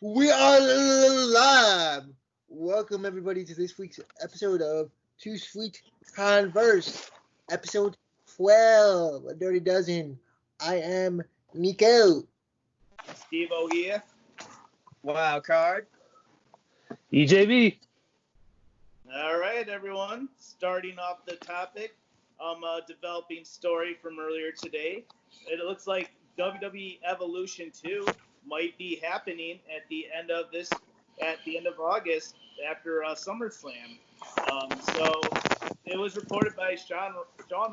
We are live. Welcome everybody to this week's episode of Too Sweet Converse, episode 12, a dirty dozen. I am Nico. Steve-O here. Wild card. EJB. All right, everyone. Starting off the topic, a developing story from earlier today. It looks like WWE Evolution 2 might be happening at the end of August after SummerSlam. So it was reported by John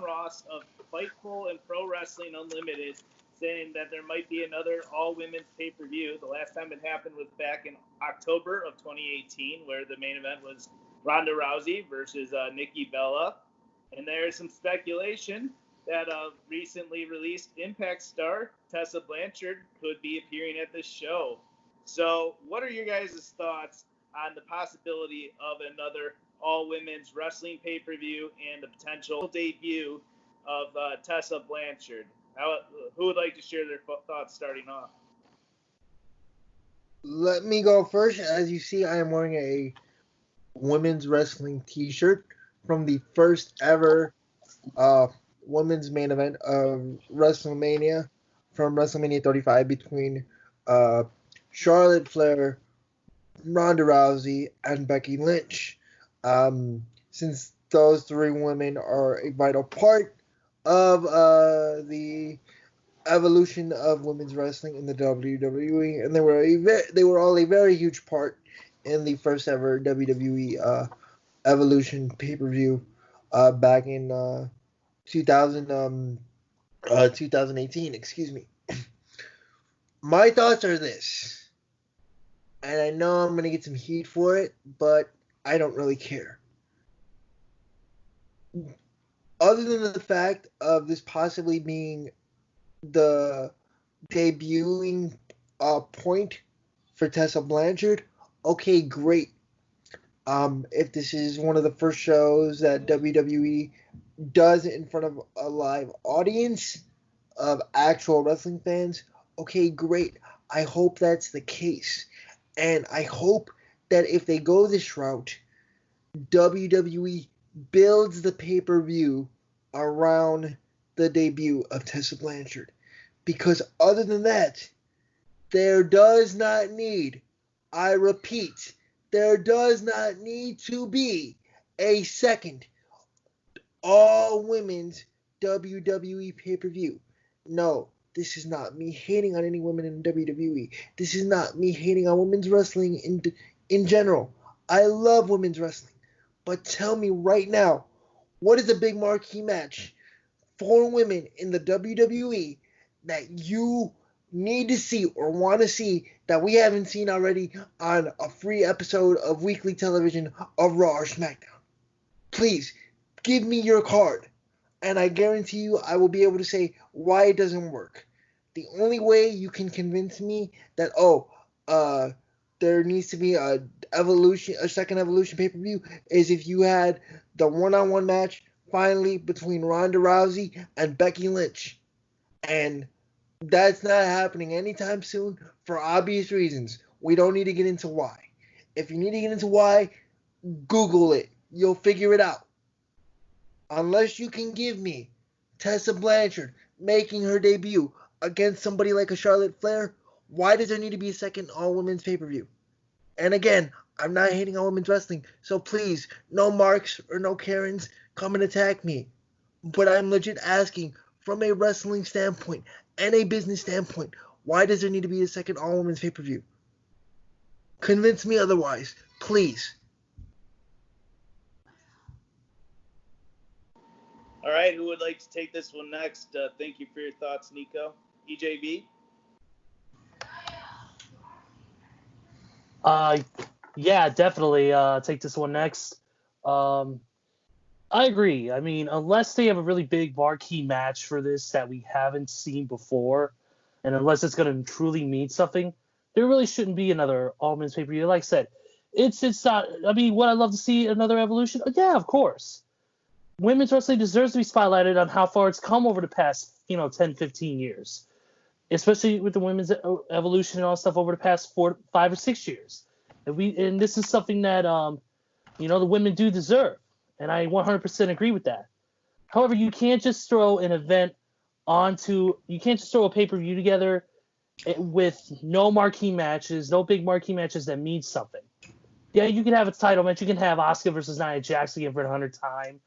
Ross of Fightful and Pro Wrestling Unlimited, saying that there might be another all-women's pay-per-view. The last time it happened was back in October of 2018, where the main event was Ronda Rousey versus Nikki Bella. And there's some speculation that recently released Impact star Tessa Blanchard could be appearing at this show. So what are your guys' thoughts on the possibility of another all-women's wrestling pay-per-view and the potential debut of Tessa Blanchard? Who would like to share their thoughts starting off? Let me go first. As you see, I am wearing a women's wrestling t-shirt from the first ever women's main event of WrestleMania, from WrestleMania 35, between Charlotte Flair, Ronda Rousey, and Becky Lynch. Since those three women are a vital part of the evolution of women's wrestling in the WWE, and they were all a very huge part in the first ever WWE Evolution pay-per-view back in 2018. Excuse me. My thoughts are this, and I know I'm gonna get some heat for it, but I don't really care. Other than the fact of this possibly being the debuting point for Tessa Blanchard, okay, great. If this is one of the first shows that WWE does in front of a live audience of actual wrestling fans, okay, great. I hope that's the case. And I hope that if they go this route, WWE builds the pay-per-view around the debut of Tessa Blanchard. Because other than that, there does not need, I repeat, there does not need to be a second all-women's WWE pay-per-view. No, this is not me hating on any women in WWE. This is not me hating on women's wrestling in general. I love women's wrestling. But tell me right now, what is a big marquee match for women in the WWE that you need to see or want to see that we haven't seen already on a free episode of weekly television of Raw or SmackDown? Please, give me your card, and I guarantee you I will be able to say why it doesn't work. The only way you can convince me that, there needs to be a second Evolution pay-per-view is if you had the one-on-one match finally between Ronda Rousey and Becky Lynch. And that's not happening anytime soon for obvious reasons. We don't need to get into why. If you need to get into why, Google it. You'll figure it out. Unless you can give me Tessa Blanchard making her debut against somebody like a Charlotte Flair, why does there need to be a second all-women's pay-per-view? And again, I'm not hating on women's wrestling, so please, no Marks or no Karens come and attack me. But I'm legit asking, from a wrestling standpoint and a business standpoint, why does there need to be a second all-women's pay-per-view? Convince me otherwise, please. All right, who would like to take this one next? Thank you for your thoughts, Nico. EJB? Yeah, definitely take this one next. I agree. I mean, unless they have a really big marquee match for this that we haven't seen before, and unless it's going to truly mean something, there really shouldn't be another all-women's pay-per-view. Like I said, it's not. I mean, would I love to see another Evolution? Yeah, of course. Women's wrestling deserves to be spotlighted on how far it's come over the past, 10, 15 years. especially with the women's evolution and all stuff over the past 5 or 6 years. And this is something that the women do deserve, and I 100% agree with that. However, you can't just throw an event you can't just throw a pay-per-view together with no marquee matches, no big marquee matches that mean something. Yeah, you can have a title match. You can have Asuka versus Nia Jax again for the 100th time,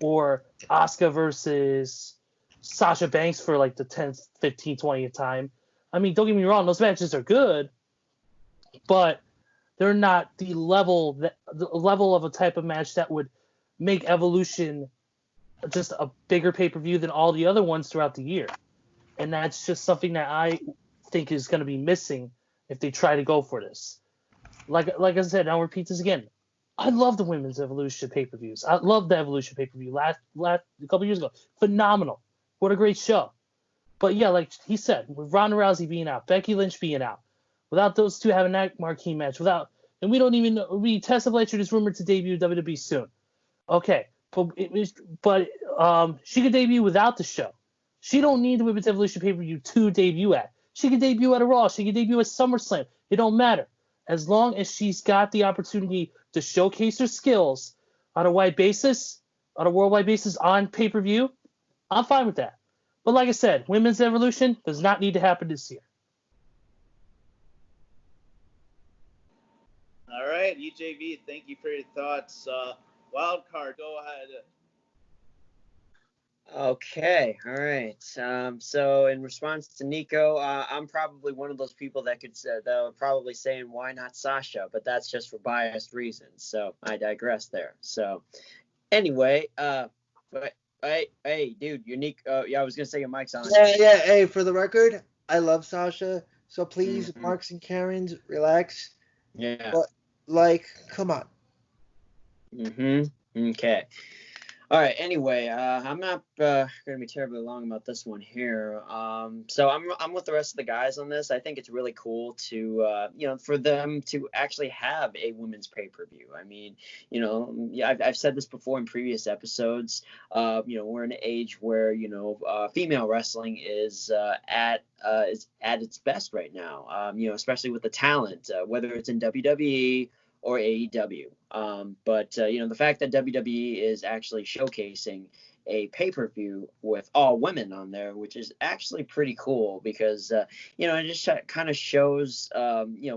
or Asuka versus Sasha Banks for like the 10th, 15th, 20th time. I mean, don't get me wrong, those matches are good, but they're not the level of a type of match that would make Evolution just a bigger pay-per-view than all the other ones throughout the year. And that's just something that I think is going to be missing if they try to go for this. Like I said, I'll repeat this again. I love the women's Evolution pay-per-views. I love the Evolution pay-per-view last a couple years ago. Phenomenal. What a great show. But yeah, like he said, with Ronda Rousey being out, Becky Lynch being out, without those two having that marquee match, and we don't even know, Tessa Blanchard is rumored to debut WWE soon. Okay, but she could debut without the show. She don't need the Women's Evolution pay-per-view to debut at. She could debut at a Raw. She could debut at SummerSlam. It don't matter. As long as she's got the opportunity to showcase her skills on a worldwide basis on pay-per-view, I'm fine with that. But like I said, Women's Evolution does not need to happen this year. All right, EJV, thank you for your thoughts. Wild card, go ahead. Okay, all right. So in response to Nico, I'm probably one of those people that would probably saying why not Sasha, but that's just for biased reasons. So I digress there. So anyway, but hey, dude, unique. Yeah, I was gonna say your mic's on. Yeah. Hey, for the record, I love Sasha. So please, Marks and Karens, relax. Yeah. But come on. Okay. All right. Anyway, I'm not going to be terribly long about this one here. So I'm with the rest of the guys on this. I think it's really cool to for them to actually have a women's pay-per-view. I mean, I've said this before in previous episodes. We're in an age where female wrestling is at its best right now. Especially with the talent, whether it's in WWE or AEW. But the fact that WWE is actually showcasing a pay-per-view with all women on there, which is actually pretty cool because, it just kind of shows,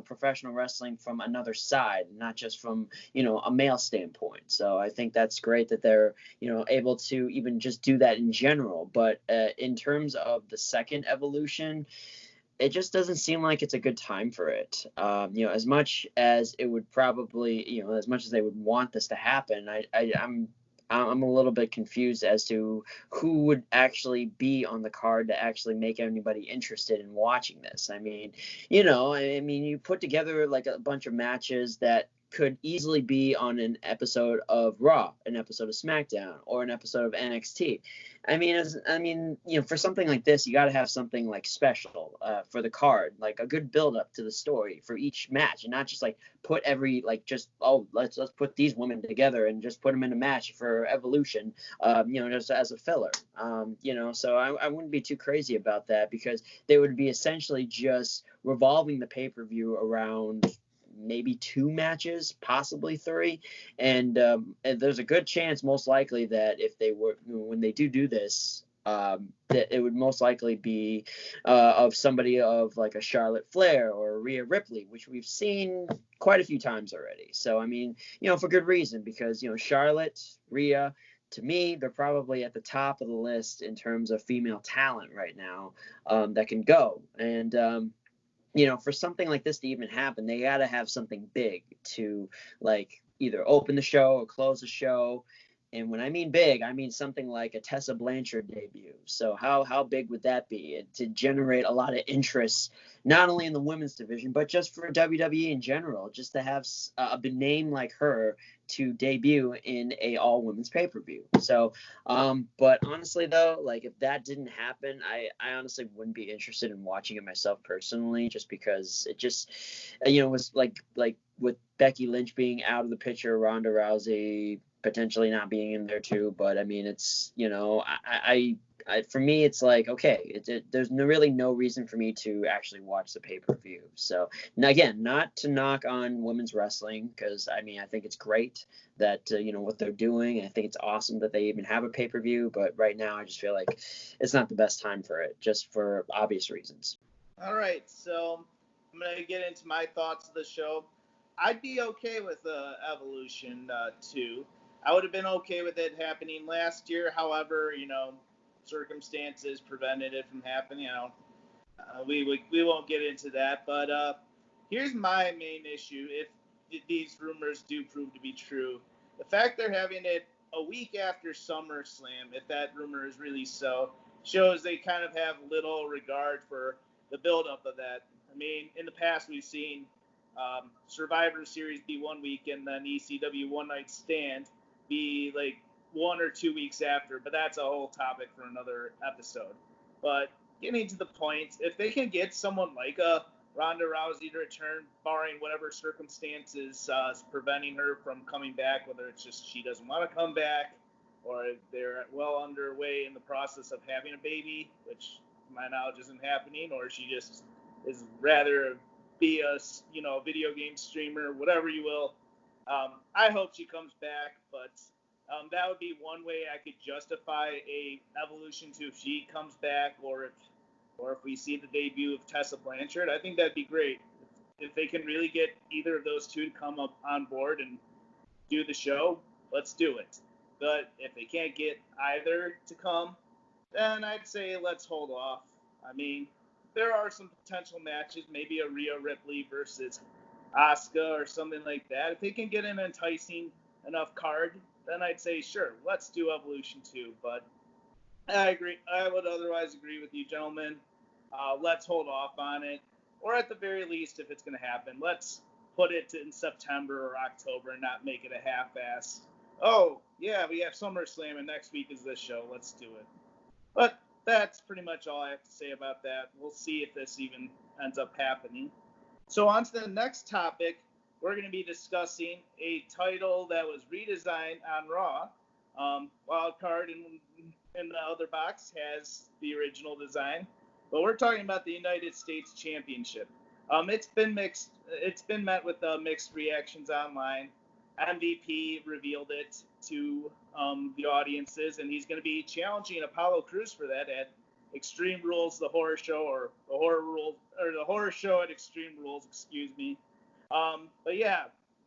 professional wrestling from another side, not just from, a male standpoint. So I think that's great that they're, able to even just do that in general. But in terms of the second Evolution, it just doesn't seem like it's a good time for it. As much as it would probably, as much as they would want this to happen, I'm a little bit confused as to who would actually be on the card to actually make anybody interested in watching this. I mean, you put together like a bunch of matches that could easily be on an episode of Raw, an episode of SmackDown, or an episode of NXT. For something like this, you got to have something like special for the card, like a good build up to the story for each match, and not just like put let's put these women together and just put them in a match for Evolution, just as a filler. So I wouldn't be too crazy about that because they would be essentially just revolving the pay-per-view around maybe 2 matches, possibly 3, and there's a good chance, most likely, that if they were, when they do this, that it would most likely be of somebody of like a Charlotte Flair or a Rhea Ripley, which we've seen quite a few times already. So I mean, for good reason, because Charlotte, Rhea, to me, they're probably at the top of the list in terms of female talent right now that can go. And for something like this to even happen, they got to have something big to like either open the show or close the show. And when I mean big, I mean something like a Tessa Blanchard debut. So how big would that be to generate a lot of interest, not only in the women's division, but just for WWE in general, just to have a name like her to debut in a all women's pay-per-view. So, but honestly though, like if that didn't happen, I honestly wouldn't be interested in watching it myself personally, just because it just, was like with Becky Lynch being out of the picture, Ronda Rousey potentially not being in there too. But I mean, it's, for me, it's like, okay, there's really no reason for me to actually watch the pay-per-view. So, now again, not to knock on women's wrestling, because I mean, I think it's great that what they're doing. I think it's awesome that they even have a pay-per-view, but right now I just feel like it's not the best time for it, just for obvious reasons. All right, so I'm gonna get into my thoughts of the show. I'd be okay with Evolution 2. I would have been okay with it happening last year. However, circumstances prevented it from happening. We won't get into that. But here's my main issue. If these rumors do prove to be true, the fact they're having it a week after SummerSlam, if that rumor is really so, shows they kind of have little regard for the buildup of that. I mean, in the past we've seen Survivor Series be 1 week and then ECW One Night Stand be like 1 or 2 weeks after, but that's a whole topic for another episode. But getting to the point, if they can get someone like a Ronda Rousey to return, barring whatever circumstances preventing her from coming back, whether it's just she doesn't want to come back or they're well underway in the process of having a baby, which to my knowledge isn't happening, or she just is rather be a video game streamer, whatever you will. I hope she comes back, but that would be one way I could justify a Evolution 2 if she comes back, or if we see the debut of Tessa Blanchard. I think that'd be great. If they can really get either of those two to come up on board and do the show, let's do it. But if they can't get either to come, then I'd say let's hold off. I mean, there are some potential matches, maybe a Rhea Ripley versus Asuka or something like that. If they can get an enticing enough card, then I'd say, sure, let's do Evolution 2. But I agree. I would otherwise agree with you, gentlemen. Let's hold off on it. Or at the very least, if it's going to happen, let's put it in September or October and not make it a half-ass. Oh, yeah, we have SummerSlam and next week is this show. Let's do it. But that's pretty much all I have to say about that. We'll see if this even ends up happening. So on to the next topic. We're going to be discussing a title that was redesigned on Raw. Wildcard in the other box has the original design. But we're talking about the United States Championship. It's been mixed. It's been met with mixed reactions online. MVP revealed it to the audiences, and he's going to be challenging Apollo Crews for that at Extreme Rules, the horror show, or the horror show at Extreme Rules, excuse me. But yeah,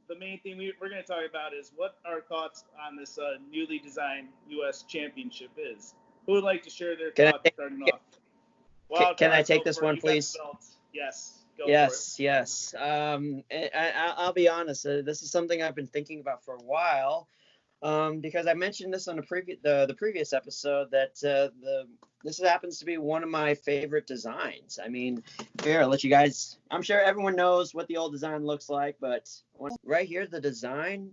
the main thing we're going to talk about is what our thoughts on this newly designed U.S. Championship is. Who would like to share their thoughts starting off? Can I take this one, please? Yes. Yes. I'll be honest. This is something I've been thinking about for a while, because I mentioned this on the previous episode that this happens to be one of my favorite designs. I mean, here, I'll let you guys. I'm sure everyone knows what the old design looks like, but right here, the design.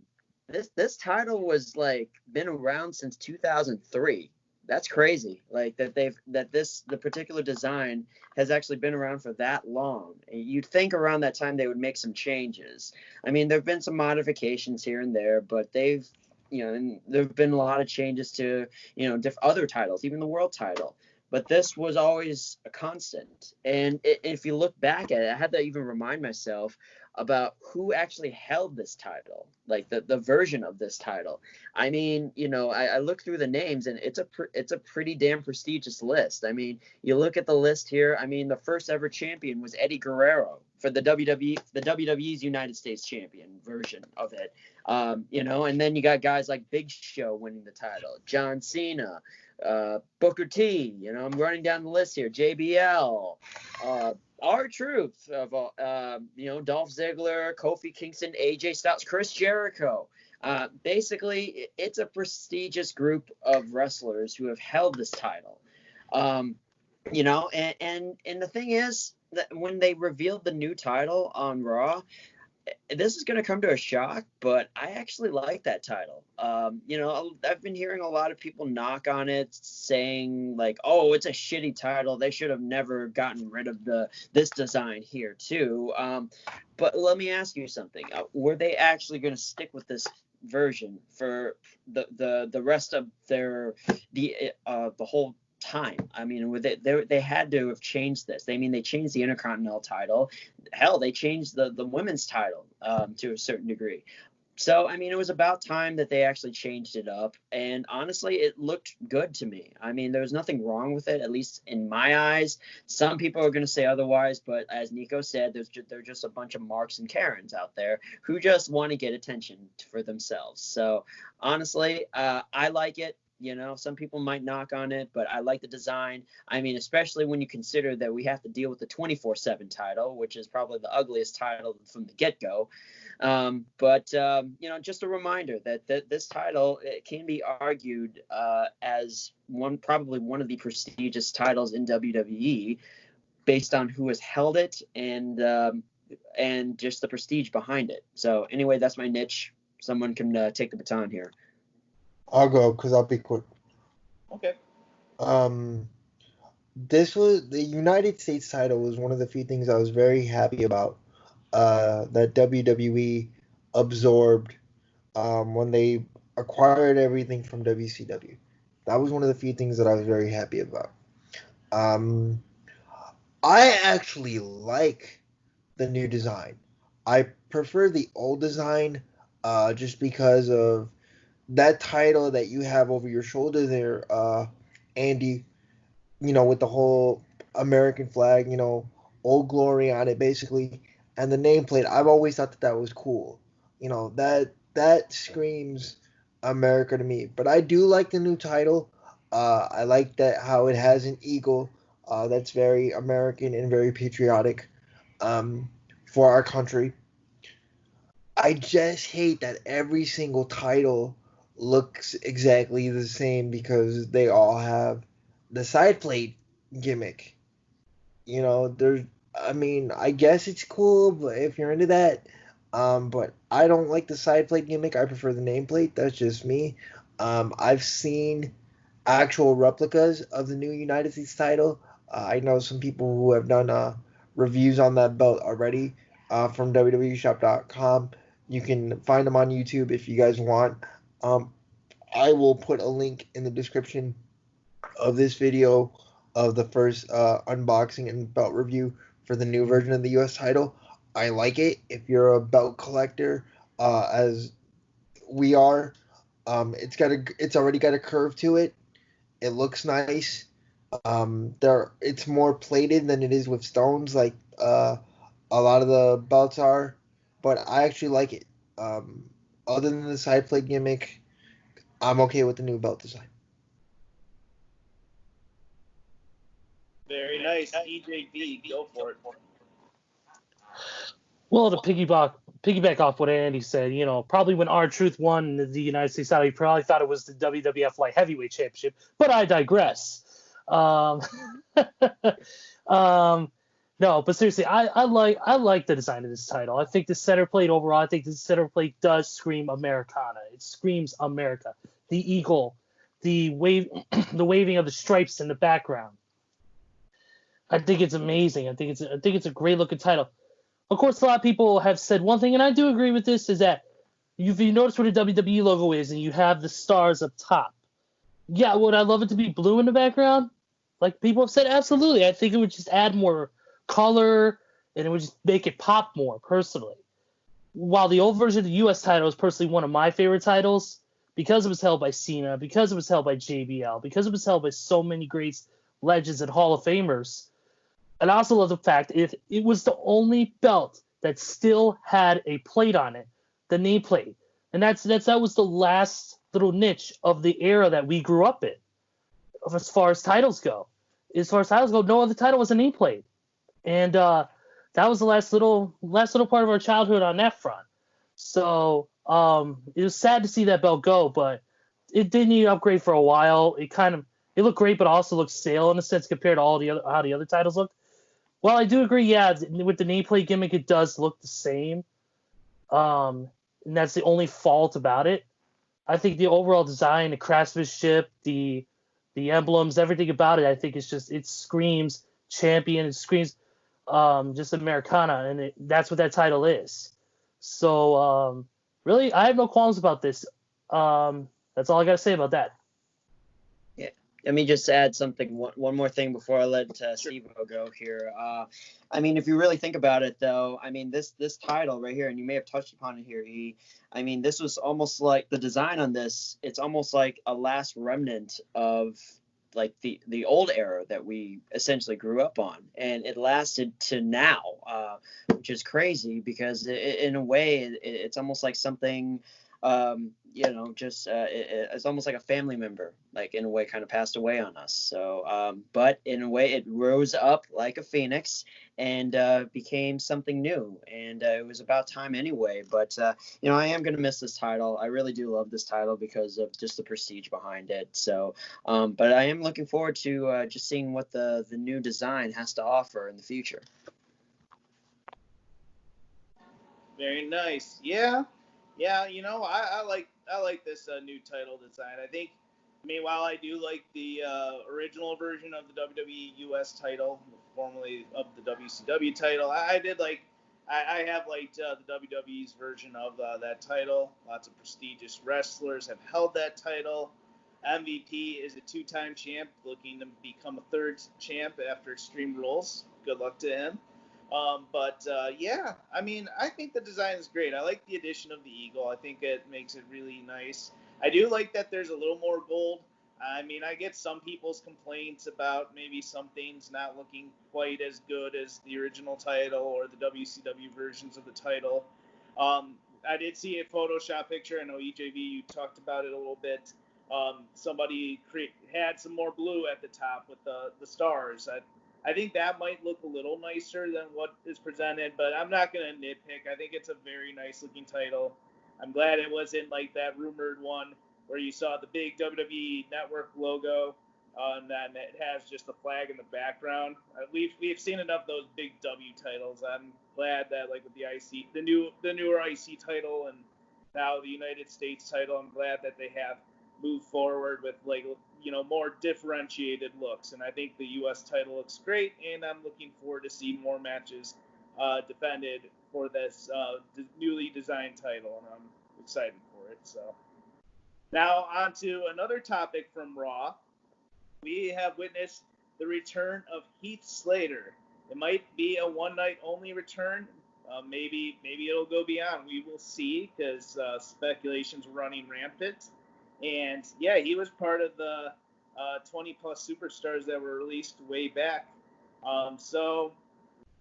This title was like been around since 2003. That's crazy. Like the particular design has actually been around for that long. You'd think around that time they would make some changes. I mean, there've been some modifications here and there, but and there've been a lot of changes to, other titles, even the world title. But this was always a constant. And if you look back at it, I had to even remind myself about who actually held this title, like the version of this title. I mean, I look through the names and it's a pretty damn prestigious list. I mean, you look at the list here. I mean, the first ever champion was Eddie Guerrero for the WWE's United States Champion version of it. And then you got guys like Big Show winning the title, John Cena, Booker T. I'm running down the list here. JBL, R-Truth, Dolph Ziggler, Kofi Kingston, AJ Styles, Chris Jericho. Basically, it's a prestigious group of wrestlers who have held this title. And the thing is that when they revealed the new title on Raw, this is going to come to a shock, but I actually like that title. I've been hearing a lot of people knock on it, saying like, "Oh, it's a shitty title. They should have never gotten rid of this design here too." But let me ask you something: were they actually going to stick with this version for the rest of the whole time. I mean, with it, they had to have changed this. They changed the Intercontinental title. Hell, they changed the women's title to a certain degree. So, I mean, it was about time that they actually changed it up. And honestly, it looked good to me. I mean, there was nothing wrong with it, at least in my eyes. Some people are going to say otherwise, but as Nico said, they're just a bunch of Marks and Karens out there who just want to get attention for themselves. So, honestly, I like it. You know, some people might knock on it, but I like the design. I mean, especially when you consider that we have to deal with the 24/7 title, which is probably the ugliest title from the get-go. But you know, just a reminder that this title, it can be argued as probably one of the prestigious titles in WWE, based on who has held it and just the prestige behind it. So anyway, that's my niche. Someone can take the baton here. I'll go because I'll be quick. Okay. This was the United States title was one of the few things I was very happy about that WWE absorbed when they acquired everything from WCW. That was one of the few things that I was very happy about. I actually like the new design. I prefer the old design just because of that title that you have over your shoulder there, Andy, you know, with the whole American flag, you know, Old Glory on it basically, and the nameplate. I've always thought that was cool. You know, that screams America to me. But I do like the new title. I like that how it has an eagle. That's very American and very patriotic for our country. I just hate that every single title looks exactly the same because they all have the side plate gimmick. You know, I guess it's cool, but if you're into that, but I don't like the side plate gimmick. I prefer the nameplate. That's just me. I've seen actual replicas of the new United States title. I know some people who have done reviews on that belt already from WWEshop.com. You can find them on YouTube if you guys want. I will put a link in the description of this video of the first unboxing and belt review for the new version of the US title. I like it. If you're a belt collector, as we are, it's already got a curve to it. It looks nice. It's more plated than it is with stones, like a lot of the belts are. But I actually like it. Other than the side plate gimmick, I'm okay with the new belt design. Very nice. EJB, go for it. Well, to piggyback off what Andy said, you know, probably when R-Truth won the United States title, he probably thought it was the WWF Light Heavyweight Championship, but I digress. No, but seriously, I like the design of this title. I think the center plate overall, I think the center plate does scream Americana. It screams America. The eagle, the waving of the stripes in the background. I think it's amazing. I think it's a great looking title. Of course, a lot of people have said one thing, and I do agree with this, is that if you notice where the WWE logo is and you have the stars up top. Yeah, would I love it to be blue in the background? Like people have said, absolutely. I think it would just add more color and it would just make it pop more, personally. While the old version of the US title is personally one of my favorite titles, because it was held by Cena, because it was held by JBL, because it was held by so many great legends and Hall of Famers. And I also love the fact it was the only belt that still had a plate on it, the nameplate. And that was the last little niche of the era that we grew up in, as far as titles go. No other title was a nameplate. And that was the last little part of our childhood on that front. So it was sad to see that belt go, but it did need an upgrade for a while. It looked great, but also looked stale in a sense compared to how the other titles looked. Well, I do agree, yeah, with the nameplate gimmick, it does look the same. And that's the only fault about it. I think the overall design, the craftsmanship, the emblems, everything about it, I think it screams champion, it screams just Americana, and that's what that title is. So, really, I have no qualms about this. That's all I got to say about that. let me just add something, one more thing before I let Stevo go here. I mean, if you really think about it, though, I mean, this title right here, and you may have touched upon it here, I mean, this was almost like the design on this. It's almost like a last remnant of like the old era that we essentially grew up on, and it lasted to now, which is crazy because in a way it's almost like something, it's almost like a family member, like in a way, kind of passed away on us. So, but in a way, it rose up like a phoenix and became something new. And it was about time anyway. But I am gonna miss this title. I really do love this title because of just the prestige behind it. So, but I am looking forward to just seeing what the new design has to offer in the future. Very nice. Yeah. I like this new title design. While I do like the original version of the WWE US title, formerly of the WCW title, I have liked the WWE's version of that title. Lots of prestigious wrestlers have held that title. MVP is a 2-time champ, looking to become a 3rd champ after Extreme Rules. Good luck to him. I think the design is great. I like the addition of the eagle. I think it makes it really nice. I do like that there's a little more gold. I mean, I get some people's complaints about maybe some things not looking quite as good as the original title or the WCW versions of the title. I did see a Photoshop picture. I know EJV, you talked about it a little bit. Somebody had some more blue at the top with the stars. I think that might look a little nicer than what is presented, but I'm not going to nitpick. I think it's a very nice looking title. I'm glad it wasn't like that rumored one where you saw the big WWE Network logo and then it has just the flag in the background. We've seen enough of those big W titles. I'm glad that like with the IC, the newer IC title and now the United States title, I'm glad that they have moved forward with more differentiated looks, and I think the U.S. title looks great, and I'm looking forward to see more matches defended for this newly designed title, and I'm excited for it. So now on to another topic from Raw. We have witnessed the return of Heath Slater. It might be a one-night only return. Maybe it'll go beyond. We will see, because speculation's running rampant. And yeah, he was part of the 20-plus superstars that were released way back. So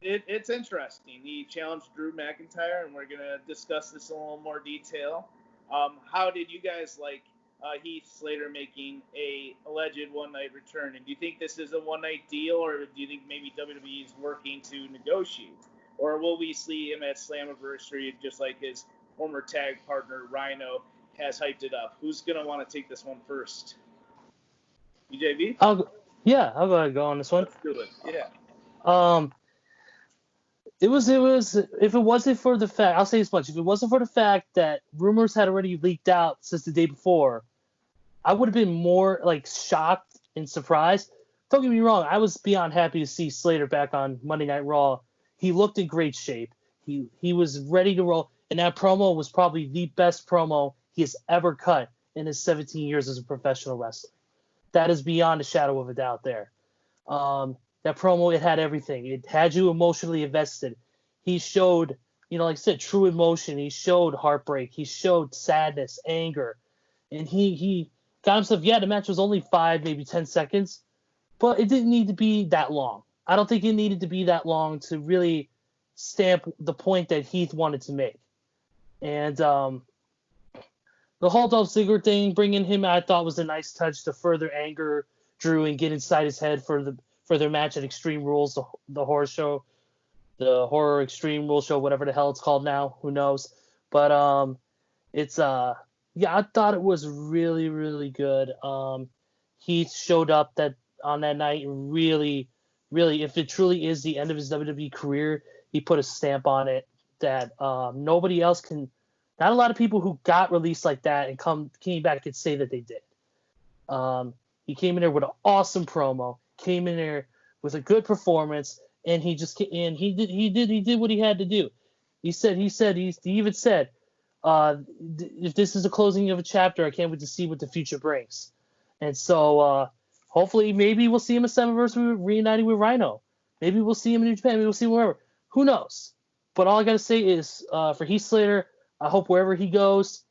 it's interesting. He challenged Drew McIntyre, and we're going to discuss this in a little more detail. How did you guys like Heath Slater making a alleged one-night return? And do you think this is a one-night deal, or do you think maybe WWE is working to negotiate? Or will we see him at Slammiversary just like his former tag partner Rhino has hyped it up? Who's going to want to take this one first? EJB? I'll go ahead and go on this one. Let's do it. Yeah. It was if it wasn't for the fact, I'll say this much, if it wasn't for the fact that rumors had already leaked out since the day before, I would have been more like shocked and surprised. Don't get me wrong, I was beyond happy to see Slater back on Monday Night Raw. He looked in great shape. He was ready to roll, and that promo was probably the best promo he has ever cut in his 17 years as a professional wrestler. That is beyond a shadow of a doubt there. That promo, it had everything. It had you emotionally invested. He showed, like I said, true emotion. He showed heartbreak. He showed sadness, anger. And he got himself, the match was only 5, maybe 10 seconds, but it didn't need to be that long. I don't think it needed to be that long to really stamp the point that Heath wanted to make. And the whole Dolph Ziggler thing, bringing him, I thought was a nice touch to further anger Drew and get inside his head for their match at Extreme Rules, the horror show, the horror Extreme Rules show, whatever the hell it's called now, who knows? But it's I thought it was really, really good. Heath showed up on that night and really, really, if it truly is the end of his WWE career, he put a stamp on it that nobody else can. Not a lot of people who got released like that and came back could say that they did. He came in there with an awesome promo, came in there with a good performance, and he did what he had to do. He even said, if this is the closing of a chapter, I can't wait to see what the future brings. And so Hopefully, maybe we'll see him at Slammiversary reuniting with Rhino. Maybe we'll see him in New Japan. Maybe we'll see him wherever. Who knows? But all I got to say is for Heath Slater, I hope wherever he goes,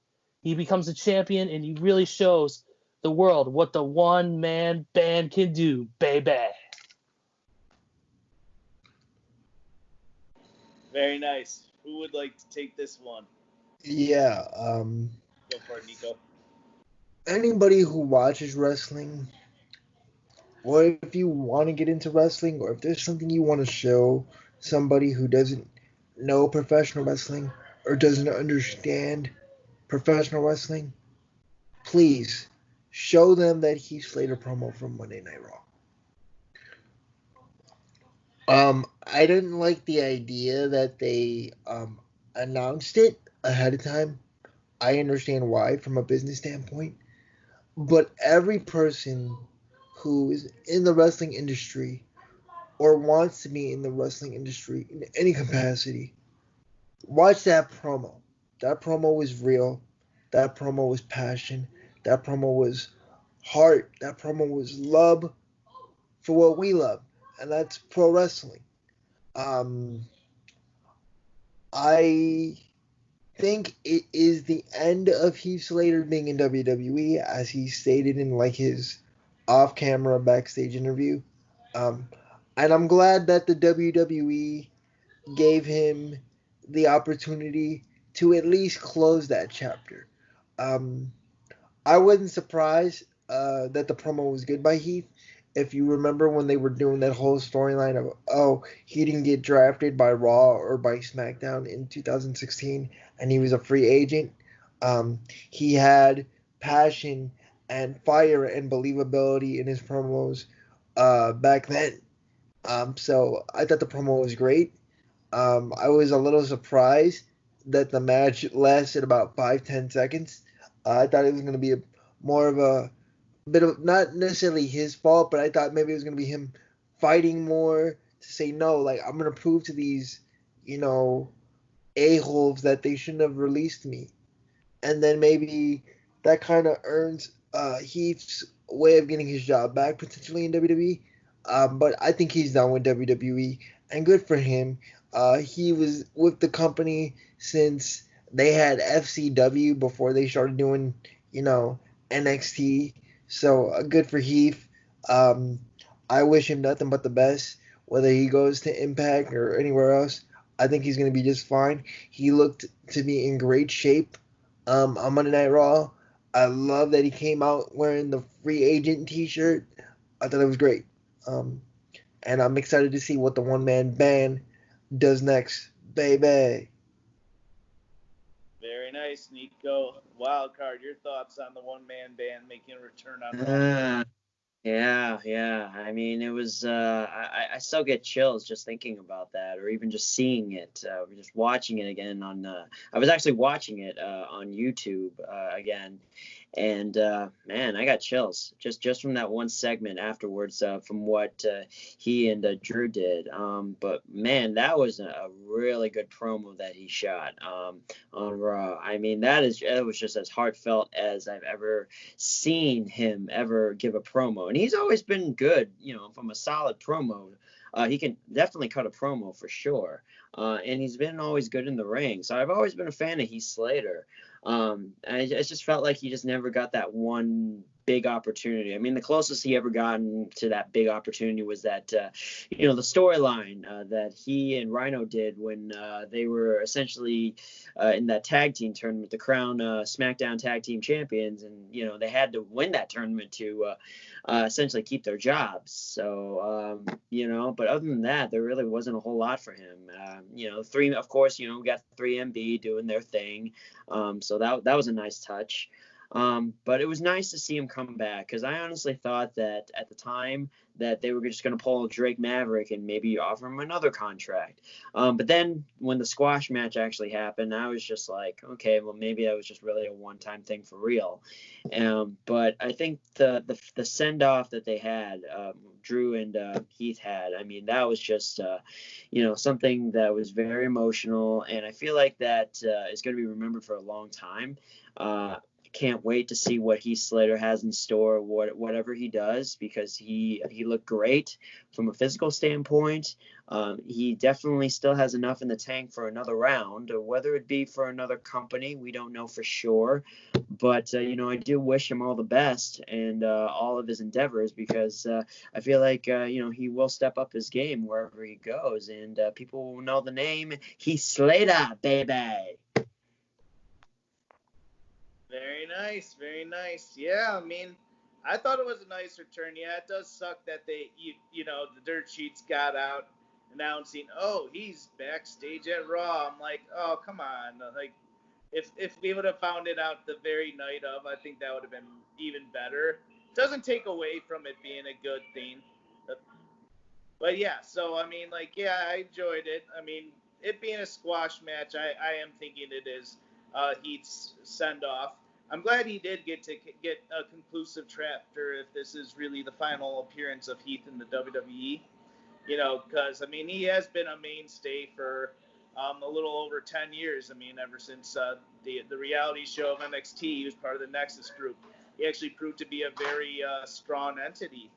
he becomes a champion and he really shows the world what the one-man band can do, baby. Very nice. Who would like to take this one? Yeah. Go for it, Nico. Anybody who watches wrestling, or if you want to get into wrestling, or if there's something you want to show somebody who doesn't know professional wrestling or doesn't understand professional wrestling, please show them that Heath Slater promo from Monday Night Raw. I didn't like the idea that they announced it ahead of time. I understand why from a business standpoint, but every person who is in the wrestling industry or wants to be in the wrestling industry in any capacity, watch that promo. That promo was real. That promo was passion. That promo was heart. That promo was love for what we love, and that's pro wrestling. I think it is the end of Heath Slater being in WWE, as he stated in like his off-camera backstage interview. And I'm glad that the WWE gave him the opportunity to at least close that chapter. I wasn't surprised that the promo was good by Heath. If you remember when they were doing that whole storyline of, oh, he didn't get drafted by Raw or by SmackDown in 2016 and he was a free agent, he had passion and fire and believability in his promos back then. So I thought the promo was great. I was a little surprised that the match lasted about 5-10 seconds. I thought it was going to be more of a bit of, not necessarily his fault, but I thought maybe it was going to be him fighting more to say, no, like, I'm going to prove to these, a-holes that they shouldn't have released me. And then maybe that kind of earns Heath's way of getting his job back potentially in WWE. But I think he's done with WWE, and good for him. He was with the company since they had FCW before they started doing, NXT. So good for Heath. I wish him nothing but the best, whether he goes to Impact or anywhere else. I think he's going to be just fine. He looked to be in great shape on Monday Night Raw. I love that he came out wearing the free agent t-shirt. I thought it was great. And I'm excited to see what the one-man band does next. Baby. Very nice, Nico. Wildcard, your thoughts on the one-man band making a return on Raw? Yeah. I mean, it was. I still get chills just thinking about that, or even just seeing it, or just watching it again on. I was actually watching it on YouTube again, and man, I got chills just from that one segment afterwards from what he and Drew did. But man, that was a really good promo that he shot on Raw. I mean, it was just as heartfelt as I've ever seen him ever give a promo. And he's always been good, from a solid promo. He can definitely cut a promo for sure. And he's been always good in the ring. So I've always been a fan of Heath Slater. I just felt like he just never got that one big opportunity. I mean, the closest he ever gotten to that big opportunity was that, the storyline that he and Rhino did when they were essentially in that tag team tournament, the Crown SmackDown Tag Team Champions, and they had to win that tournament to essentially keep their jobs. So but other than that, there really wasn't a whole lot for him. Three, of course, we got 3MB doing their thing. So that was a nice touch. But it was nice to see him come back, because I honestly thought that at the time that they were just going to pull Drake Maverick and maybe offer him another contract. But then when the squash match actually happened, I was just like, okay, well, maybe that was just really a one-time thing for real. But I think the send-off that they had, Drew and Heath had, I mean, that was just, something that was very emotional. And I feel like that is going to be remembered for a long time. can't wait to see what Heath Slater has in store, whatever he does, because he looked great from a physical standpoint. He definitely still has enough in the tank for another round, or whether it be for another company, we don't know for sure. But, I do wish him all the best and all of his endeavors, because I feel like, he will step up his game wherever he goes, and people will know the name Heath Slater, baby. Very nice, very nice. Yeah, I mean, I thought it was a nice return. Yeah, it does suck that the dirt sheets got out announcing, oh, he's backstage at Raw. I'm like, oh, come on. Like, if we would have found it out the very night of, I think that would have been even better. Doesn't take away from it being a good thing. But yeah, so, I mean, like, yeah, I enjoyed it. I mean, it being a squash match, I am thinking it is Heath's send-off. I'm glad he did get a conclusive chapter if this is really the final appearance of Heath in the WWE. Because, I mean, he has been a mainstay for a little over 10 years. I mean, ever since the reality show of NXT, he was part of the Nexus group. He actually proved to be a very strong entity.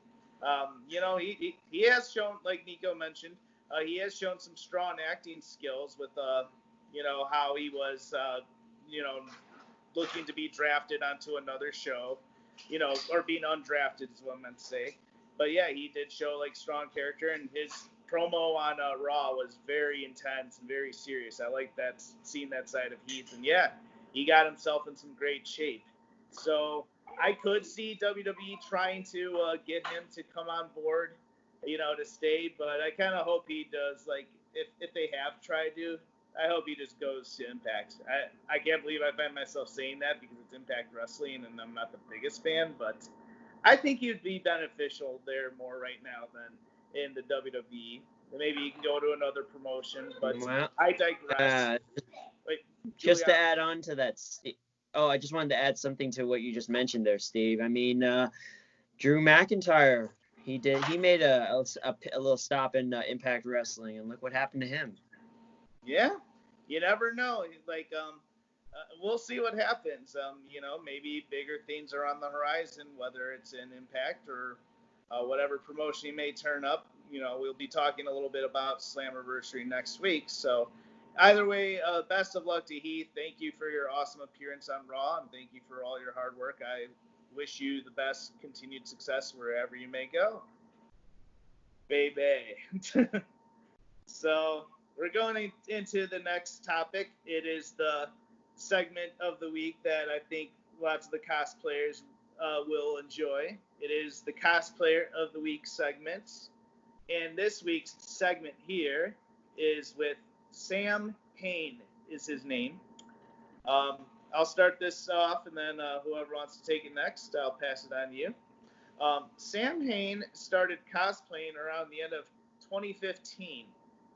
He has shown, like Nico mentioned, he has shown some strong acting skills with, how he was, looking to be drafted onto another show, or being undrafted is what I meant to say. But yeah, he did show like strong character, and his promo on Raw was very intense and very serious. I like that, seeing that side of Heath, and yeah, he got himself in some great shape. So I could see WWE trying to get him to come on board, to stay, but I kind of hope he does. Like, if they have tried to, I hope he just goes to Impact. I can't believe I find myself saying that because it's Impact Wrestling and I'm not the biggest fan, but I think he'd be beneficial there more right now than in the WWE. Maybe he can go to another promotion, but well, I digress. Just to add on to that, I just wanted to add something to what you just mentioned there, Steve. I mean, Drew McIntyre, he made a little stop in Impact Wrestling, and look what happened to him. Yeah, you never know. Like, we'll see what happens. Maybe bigger things are on the horizon, whether it's in Impact or whatever promotion he may turn up. We'll be talking a little bit about Slammiversary next week. So either way, best of luck to Heath. Thank you for your awesome appearance on Raw, and thank you for all your hard work. I wish you the best continued success wherever you may go. Baby. So we're going into the next topic. It is the segment of the week that I think lots of the cosplayers will enjoy. It is the Cosplayer of the Week segment. And this week's segment here is with SamHain is his name. I'll start this off, and then whoever wants to take it next, I'll pass it on to you. SamHain started cosplaying around the end of 2015.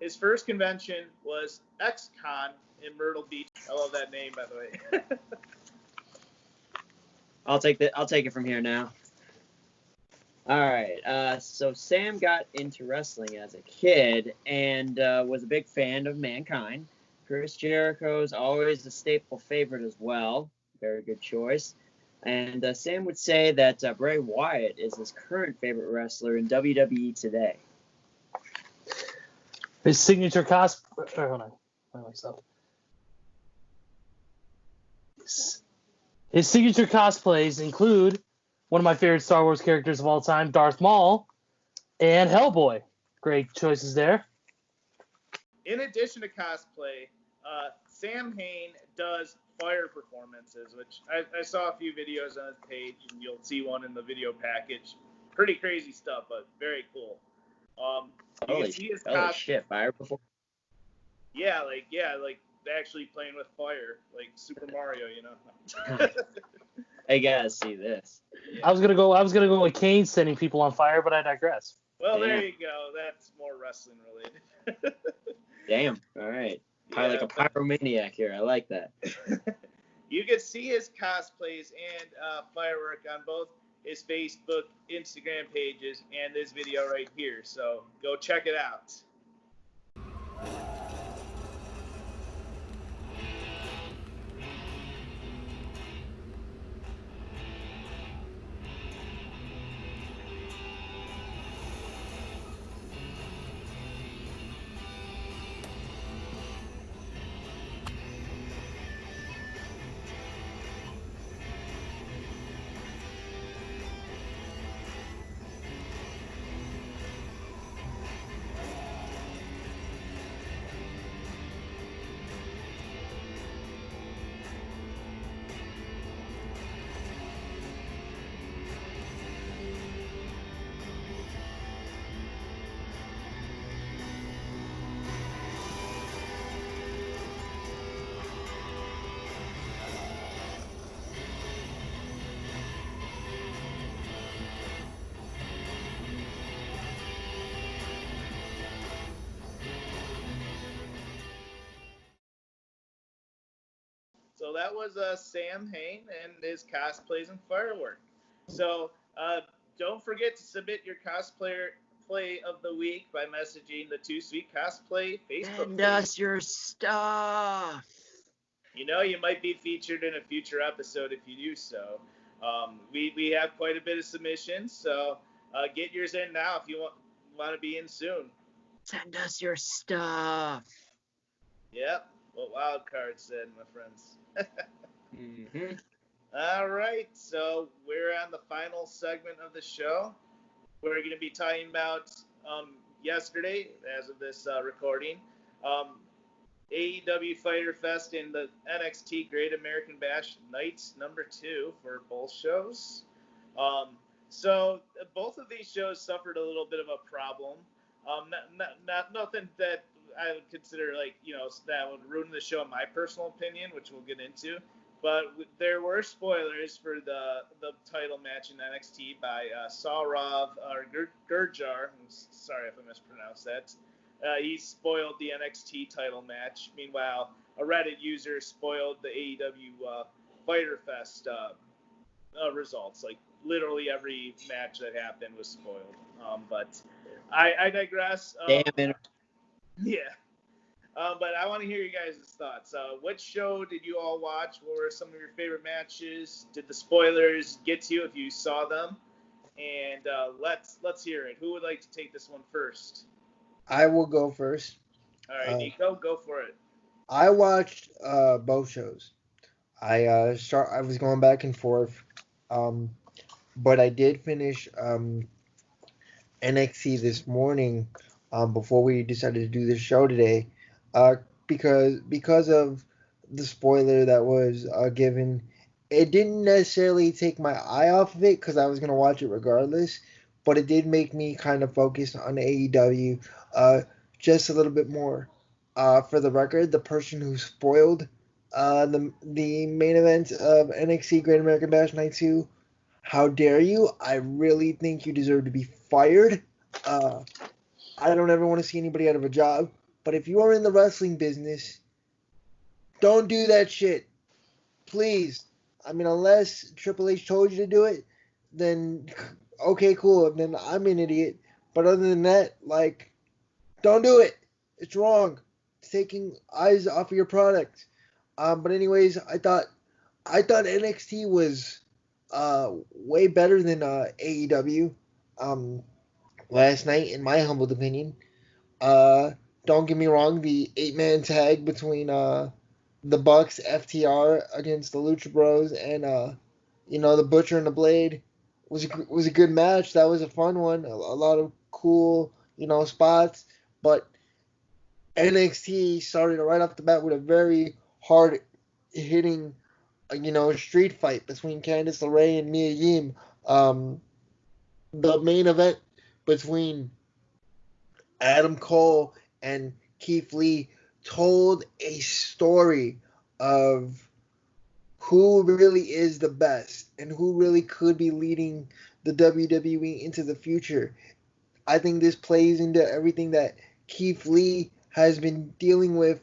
His first convention was XCon in Myrtle Beach. I love that name, by the way. I'll take it from here now. All right. So Sam got into wrestling as a kid and was a big fan of Mankind. Chris Jericho's always a staple favorite as well. Very good choice. And Sam would say that Bray Wyatt is his current favorite wrestler in WWE today. His signature cosplay. Hold on. Myself. His signature cosplays include one of my favorite Star Wars characters of all time, Darth Maul, and Hellboy. Great choices there. In addition to cosplay, SamHain does fire performances, which I saw a few videos on his page, and you'll see one in the video package. Pretty crazy stuff, but very cool. Holy shit, fire performance. Yeah, like actually playing with fire, like Super Mario, I gotta see this. I was gonna go with Kane setting people on fire, but I digress. Well, Damn. There you go. That's more wrestling related. Damn. All right. Probably like a pyromaniac here. I like that. You can see his cosplays and firework on both his Facebook, Instagram pages, and this video right here. So go check it out. So that was SamHain and his cosplays and firework. So don't forget to submit your cosplayer play of the week by messaging the Too Sweet Cosplay Facebook Send page. us your stuff. You know, you might be featured in a future episode if you do so. We have quite a bit of submissions, so get yours in now if you want to be in soon. Send us your stuff. Yep, what Wildcard said, my friends. Mm-hmm. All right, so we're on the final segment of the show. We're going to be talking about yesterday, as of this recording, AEW Fyter Fest and the NXT Great American Bash Nights #2 for both shows. So both of these shows suffered a little bit of a problem. Nothing that I would consider that would ruin the show in my personal opinion, which we'll get into. But there were spoilers for the title match in NXT by Saurav or Gurjar. I'm sorry if I mispronounced that. He spoiled the NXT title match. Meanwhile, a Reddit user spoiled the AEW Fyter Fest results. Like literally every match that happened was spoiled. But I digress. Damn it. Yeah. But I want to hear you guys' thoughts. What show did you all watch? What were some of your favorite matches? Did the spoilers get to you if you saw them? And let's hear it. Who would like to take this one first? I will go first. All right, Nico, go for it. I watched both shows. I was going back and forth, but I did finish NXT this morning before we decided to do this show today. Because of the spoiler that was given, it didn't necessarily take my eye off of it because I was gonna watch it regardless, but it did make me kind of focus on AEW just a little bit more. For the record, the person who spoiled the main event of NXT Great American Bash Night 2, how dare you? I really think you deserve to be fired. I don't ever want to see anybody out of a job. But if you are in the wrestling business, don't do that shit. Please. I mean, unless Triple H told you to do it, then okay, cool. Then I'm an idiot. But other than that, don't do it. It's wrong. It's taking eyes off of your product. But anyways, I thought NXT was way better than AEW last night, in my humble opinion. Don't get me wrong, the 8-man tag between the Bucks, FTR against the Lucha Bros, and the Butcher and the Blade was a good match. That was a fun one. A lot of cool spots, but NXT started right off the bat with a very hard hitting street fight between Candice LeRae and Mia Yim. The main event between Adam Cole and Keith Lee told a story of who really is the best and who really could be leading the WWE into the future. I think this plays into everything that Keith Lee has been dealing with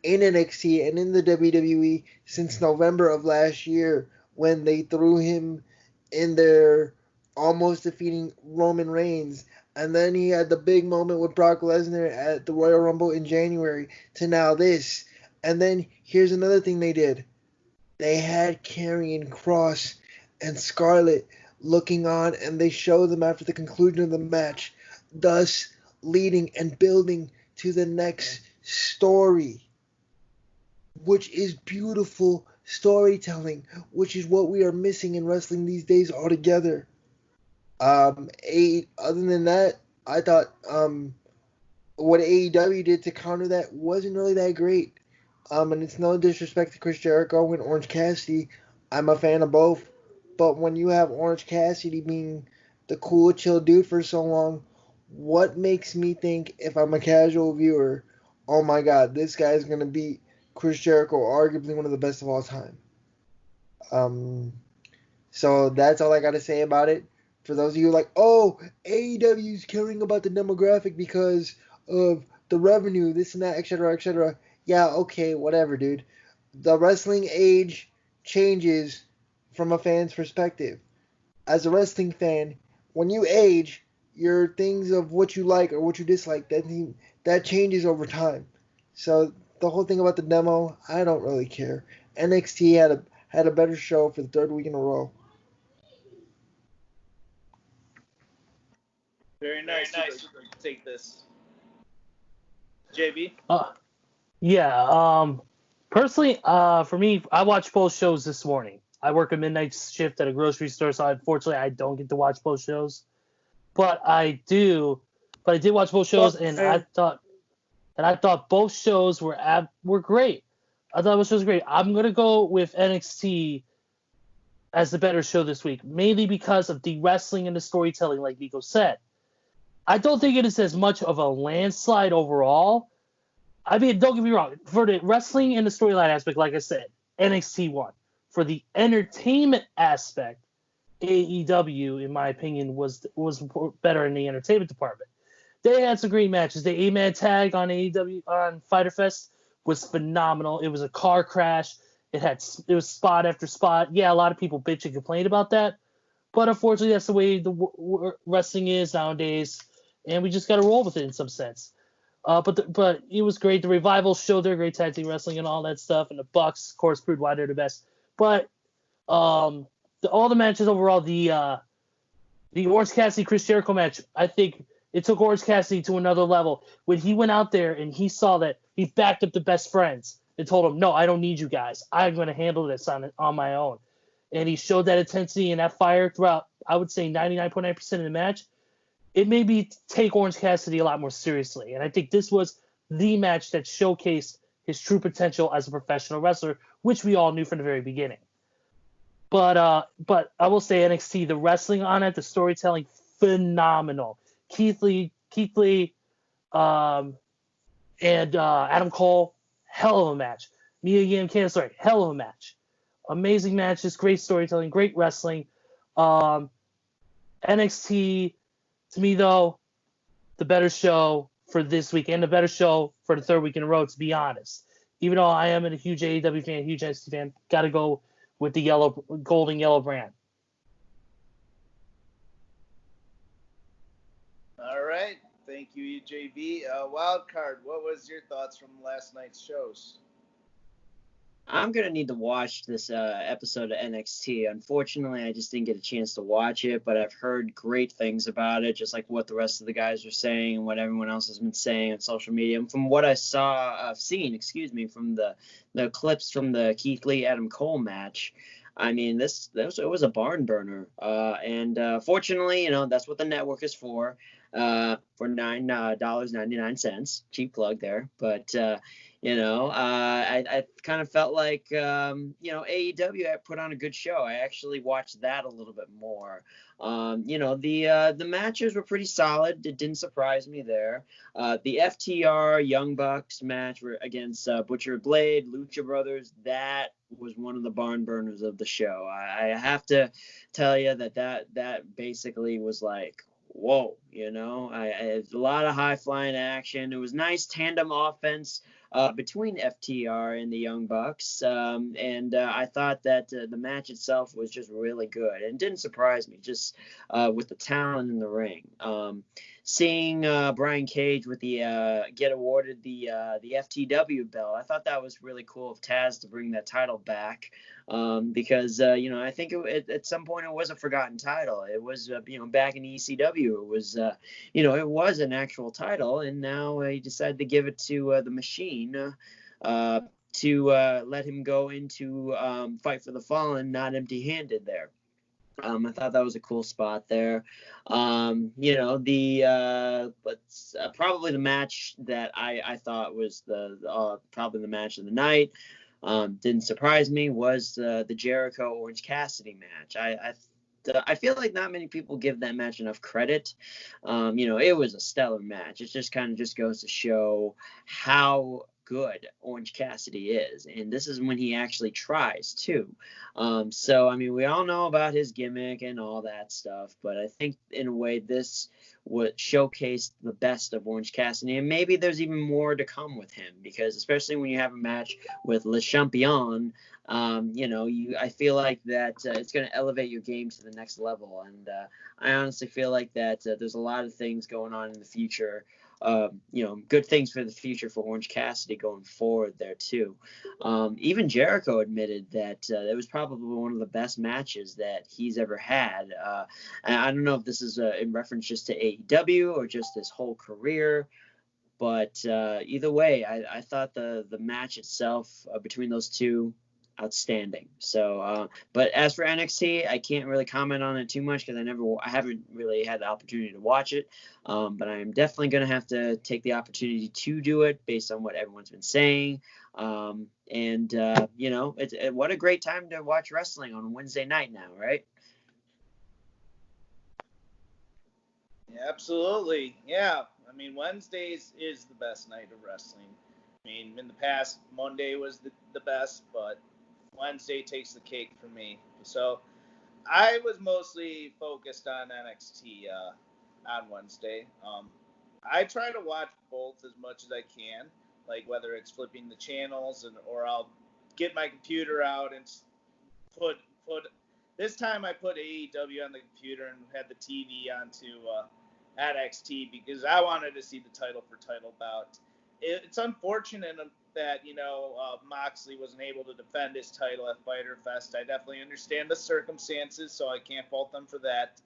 in NXT and in the WWE since November of last year, when they threw him in there almost defeating Roman Reigns. And then he had the big moment with Brock Lesnar at the Royal Rumble in January, to now this. And then here's another thing they did. They had Karrion Kross and Scarlett looking on, and they showed them after the conclusion of the match, thus leading and building to the next story, which is beautiful storytelling, which is what we are missing in wrestling these days altogether. Other than that, I thought what AEW did to counter that wasn't really that great. And it's no disrespect to Chris Jericho and Orange Cassidy. I'm a fan of both. But when you have Orange Cassidy being the cool, chill dude for so long, what makes me think, if I'm a casual viewer, oh my god, this guy's going to beat Chris Jericho, arguably one of the best of all time? So that's all I got to say about it. For those of you like, oh, AEW's caring about the demographic because of the revenue, this and that, etc., etc. Yeah, okay, whatever, dude. the wrestling age changes from a fan's perspective. As a wrestling fan, when you age, your things of what you like or what you dislike, that changes over time. So the whole thing about the demo, I don't really care. NXT had a better show for the third week in a row. Very nice. Take this. JB? Yeah. Personally, for me, I watched both shows this morning. I work a midnight shift at a grocery store, so unfortunately I don't get to watch both shows. But I did watch both shows, and I thought both shows were great. I thought both shows were great. I'm gonna go with NXT as the better show this week, mainly because of the wrestling and the storytelling, like Nico said. I don't think it is as much of a landslide overall. I mean, don't get me wrong. For the wrestling and the storyline aspect, like I said, NXT won. For the entertainment aspect, AEW, in my opinion, was better in the entertainment department. They had some great matches. The 8-man tag on AEW on Fyter Fest was phenomenal. It was a car crash. It was spot after spot. Yeah, a lot of people bitch and complain about that, but unfortunately, that's the way the wrestling is nowadays, and we just got to roll with it in some sense. But it was great. The Revival showed their great tag team wrestling and all that stuff, and the Bucks, of course, proved why they're the best. But all the matches overall, the Orange Cassidy Chris Jericho match, I think it took Orange Cassidy to another level when he went out there and he saw that he backed up the best friends and told them, no, I don't need you guys. I'm going to handle this on my own. And he showed that intensity and that fire throughout, I would say, 99.9% of the match. It made me take Orange Cassidy a lot more seriously. And I think this was the match that showcased his true potential as a professional wrestler, which we all knew from the very beginning. But I will say NXT, the wrestling on it, the storytelling, phenomenal. Keith Lee, and Adam Cole, hell of a match. Mia Yim, Candice, hell of a match. Amazing matches, great storytelling, great wrestling. NXT, to me though, the better show for this week and the better show for the third week in a row, to be honest. Even though I am a huge AEW fan, huge NXT fan, got to go with the gold and yellow brand. All right. Thank you, JB. Wildcard, what was your thoughts from last night's shows? I'm going to need to watch this episode of NXT. Unfortunately, I just didn't get a chance to watch it, but I've heard great things about it, just like what the rest of the guys are saying and what everyone else has been saying on social media. And from what I've seen from the clips from the Keith Lee Adam Cole match, I mean, it was a barn burner. And fortunately, that's what the network is for $9.99. Cheap plug there. But, I kind of felt like, AEW had put on a good show. I actually watched that a little bit more. The matches were pretty solid. It didn't surprise me there. The FTR Young Bucks match against Butcher Blade, Lucha Brothers, that was one of the barn burners of the show. I have to tell you that basically was like, whoa, a lot of high flying action. It was nice tandem offense between FTR and the Young Bucks, and I thought that the match itself was just really good, and didn't surprise me, just with the talent in the ring. Seeing Brian Cage with get awarded the FTW belt, I thought that was really cool of Taz to bring that title back, because I think at some point it was a forgotten title. It was back in ECW, it was it was an actual title, and now he decided to give it to the Machine to let him go into Fight for the Fallen not empty-handed there. I thought that was a cool spot there. Probably the match that I thought was probably the match of the night, didn't surprise me, was the Jericho Orange Cassidy match. I feel like not many people give that match enough credit. It was a stellar match. It just kind of goes to show how good Orange Cassidy is, and this is when he actually tries too. So I mean, we all know about his gimmick and all that stuff, but I think in a way this would showcase the best of Orange Cassidy, and maybe there's even more to come with him, because especially when you have a match with Le Champion, I feel like that it's going to elevate your game to the next level, and I honestly feel like that there's a lot of things going on in the future. Good things for the future for Orange Cassidy going forward there too. Even Jericho admitted that it was probably one of the best matches that he's ever had. And I don't know if this is in reference just to AEW or just his whole career, but either way, I thought the match itself between those two, outstanding. So, but as for NXT, I can't really comment on it too much because I haven't really had the opportunity to watch it. But I am definitely going to have to take the opportunity to do it based on what everyone's been saying. What a great time to watch wrestling on Wednesday night now, right? Yeah, absolutely. Yeah. I mean, Wednesdays is the best night of wrestling. I mean, in the past, Monday was the best, but Wednesday takes the cake for me. So I was mostly focused on NXT on Wednesday. I try to watch both as much as I can, like whether it's flipping the channels or I'll get my computer out and put. This time I put AEW on the computer and had the TV onto NXT because I wanted to see the title for title bout. It's unfortunate that Moxley wasn't able to defend his title at Fyter Fest. I definitely understand the circumstances, so I can't fault them for that.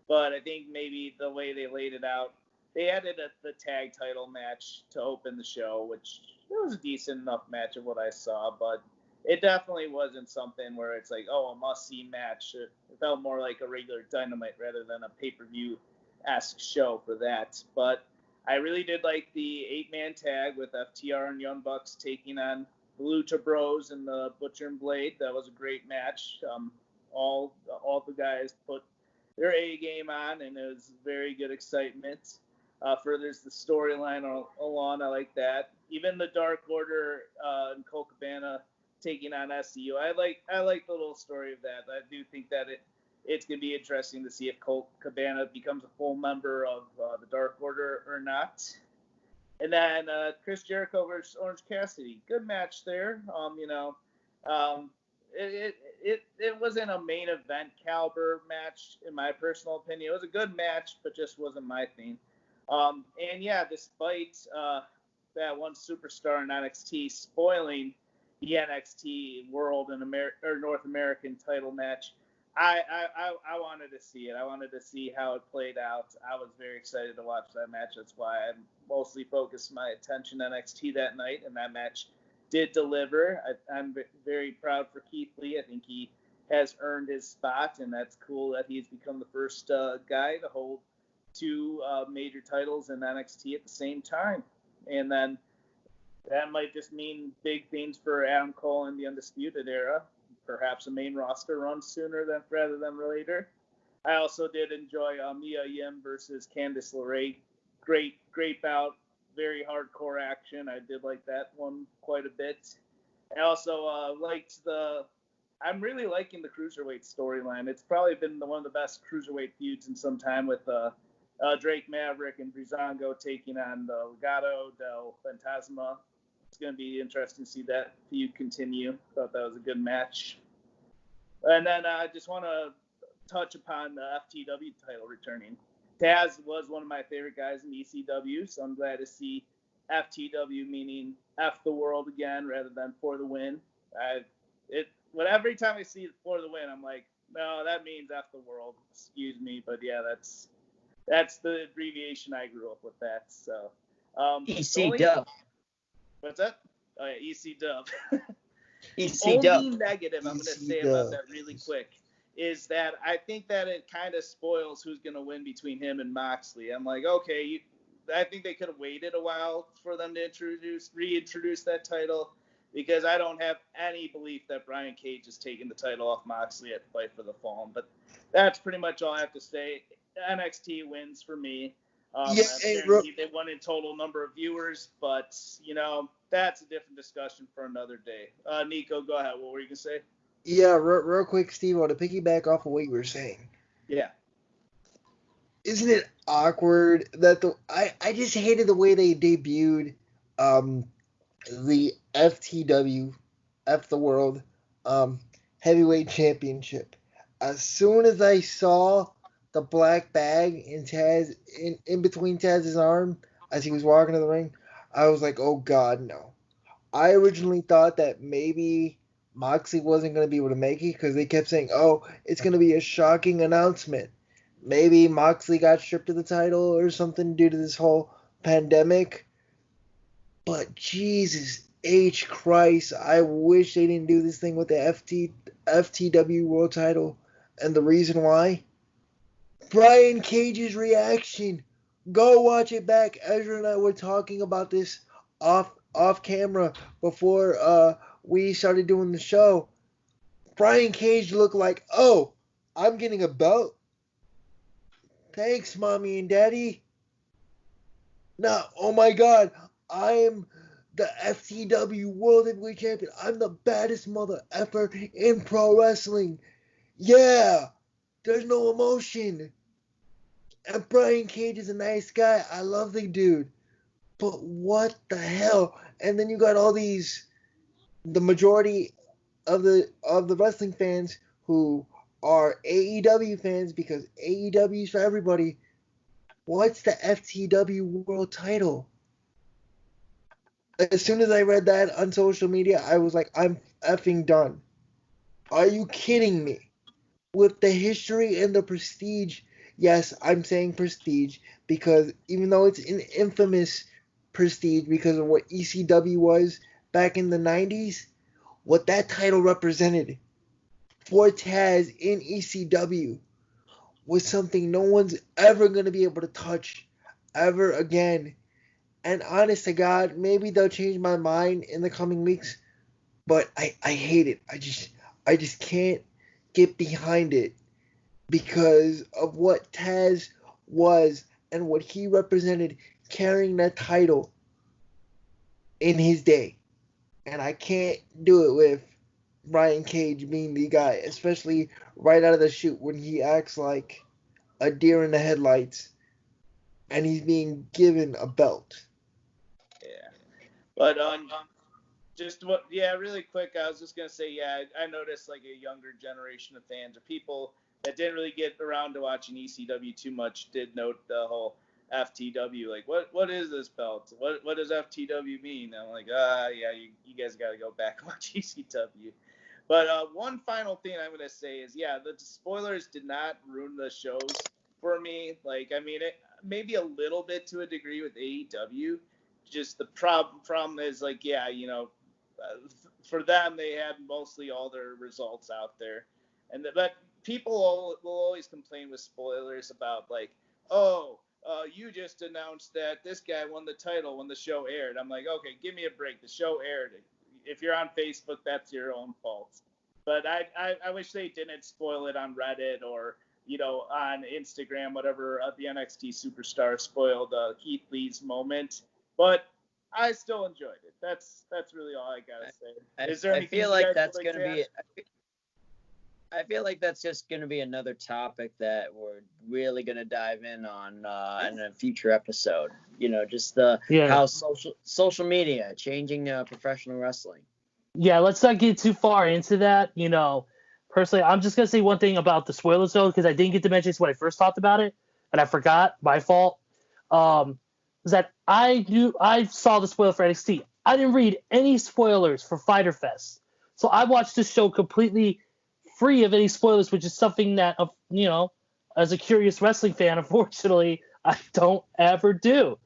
But I think maybe the way they laid it out, they added the tag title match to open the show, which it was a decent enough match of what I saw, but it definitely wasn't something where it's like, a must-see match. It felt more like a regular Dynamite rather than a pay-per-view-esque show for that. But I really did like the 8-man tag with FTR and Young Bucks taking on the Lucha Bros and the Butcher and Blade. That was a great match. All the guys put their A game on, and it was very good excitement. Furthers the storyline along. I like that. Even the Dark Order and Colt Cabana taking on SCU. I like the little story of that. I do think that it's going to be interesting to see if Colt Cabana becomes a full member of the Dark Order or not. And then Chris Jericho versus Orange Cassidy. Good match there. It wasn't a main event caliber match, in my personal opinion. It was a good match, but just wasn't my thing. Despite that one superstar in NXT spoiling the NXT World and North American title match, I wanted to see it. I wanted to see how it played out. I was very excited to watch that match. That's why I mostly focused my attention on NXT that night, and that match did deliver. I'm very proud for Keith Lee. I think he has earned his spot, and that's cool that he's become the first guy to hold two major titles in NXT at the same time. And then that might just mean big things for Adam Cole in the Undisputed Era. Perhaps a main roster run sooner rather than later. I also did enjoy Mia Yim versus Candice LeRae. Great bout. Very hardcore action. I did like that one quite a bit. I also I'm really liking the Cruiserweight storyline. It's probably been one of the best Cruiserweight feuds in some time with Drake Maverick and Breezango taking on the Legado del Fantasma. It's going to be interesting to see that feud continue. Thought that was a good match. And then I just want to touch upon the FTW title returning. Taz was one of my favorite guys in ECW, so I'm glad to see FTW, meaning F the world again rather than for the win. Every time I see for the win, I'm like, no, that means F the world. Excuse me, but yeah, that's the abbreviation I grew up with. That so. EC Dub. What's that? Oh yeah, EC Dub. EC Dub. Only negative I'm going to say about that really quick is that I think that it kind of spoils who's going to win between him and Moxley. I'm like, okay, I think they could have waited a while for them to reintroduce that title, because I don't have any belief that Brian Cage is taking the title off Moxley at Fight for the Fallen. But that's pretty much all I have to say. NXT wins for me. They won in total number of viewers, but that's a different discussion for another day. Nico, go ahead. What were you gonna say? Yeah, real quick, Steve, to piggyback off of what you were saying. Yeah. Isn't it awkward that I just hated the way they debuted the FTW, F the World, Heavyweight Championship. As soon as I saw the black bag in Taz in between Taz's arm as he was walking to the ring, I was like, oh God, no. I originally thought that maybe Moxley wasn't going to be able to make it because they kept saying, oh, it's going to be a shocking announcement. Maybe Moxley got stripped of the title or something due to this whole pandemic. But Jesus H. Christ, I wish they didn't do this thing with the FTW World title. And the reason why? Brian Cage's reaction. Go watch it back. Ezra and I were talking about this off camera before we started doing the show. Brian Cage looked like, oh, I'm getting a belt. Thanks, Mommy and Daddy. Now, oh my God, I'm the FTW World Heavyweight Champion. I'm the baddest mother effer in pro wrestling. Yeah, there's no emotion. And Brian Cage is a nice guy. I love the dude. But what the hell? And then you got all the majority of the wrestling fans who are AEW fans because AEW is for everybody. What's the FTW World title? As soon as I read that on social media, I was like, I'm effing done. Are you kidding me? With the history and the prestige, yes, I'm saying prestige because even though it's an infamous prestige because of what ECW was back in the 90s, what that title represented for Taz in ECW was something no one's ever going to be able to touch ever again. And honest to God, maybe they'll change my mind in the coming weeks, but I hate it. I just can't get behind it because of what Taz was and what he represented carrying that title in his day. And I can't do it with Brian Cage being the guy, especially right out of the chute when he acts like a deer in the headlights and he's being given a belt. Yeah. But really quick, I was just gonna say, yeah, I noticed like a younger generation of fans or people that didn't really get around to watching ECW too much did note the whole FTW. Like, what is this belt? What does FTW mean? I'm like, yeah, you guys got to go back and watch ECW. But one final thing I'm gonna say is, yeah, the spoilers did not ruin the shows for me. Like, I mean, it maybe a little bit to a degree with AEW. Just the problem is, like, yeah, for them, they had mostly all their results out there. But people will always complain with spoilers about, like, oh, you just announced that this guy won the title when the show aired. I'm like, okay, give me a break. The show aired. If you're on Facebook, that's your own fault. But I wish they didn't spoil it on Reddit or, on Instagram, whatever. The NXT superstar spoiled Keith Lee's moment. But I still enjoyed it. That's really all I gotta say. Is there anything feel like that's gonna be? I feel like that's just gonna be another topic that we're really gonna dive in on in a future episode. Just how social media changing professional wrestling. Yeah, let's not get too far into that. Personally, I'm just gonna say one thing about the spoilers though, because I didn't get to mention this when I first talked about it, and I forgot. My fault. Is that I saw the spoiler for NXT. I didn't read any spoilers for Fyter Fest, so I watched this show completely free of any spoilers, which is something that as a curious wrestling fan, unfortunately, I don't ever do.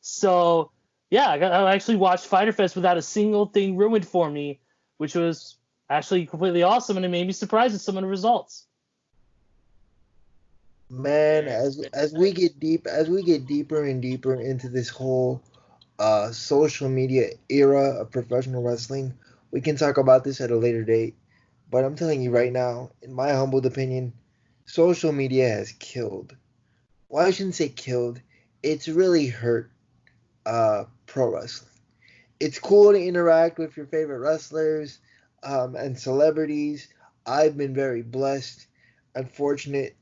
So yeah, I actually watched Fyter Fest without a single thing ruined for me, which was actually completely awesome, and it made me surprised at some of the results. Man, as we get deeper and deeper into this whole social media era of professional wrestling, we can talk about this at a later date. But I'm telling you right now, in my humbled opinion, social media has killed. Well, I shouldn't say killed. It's really hurt pro wrestling. it's cool to interact with your favorite wrestlers and celebrities. I've been very blessed and fortunate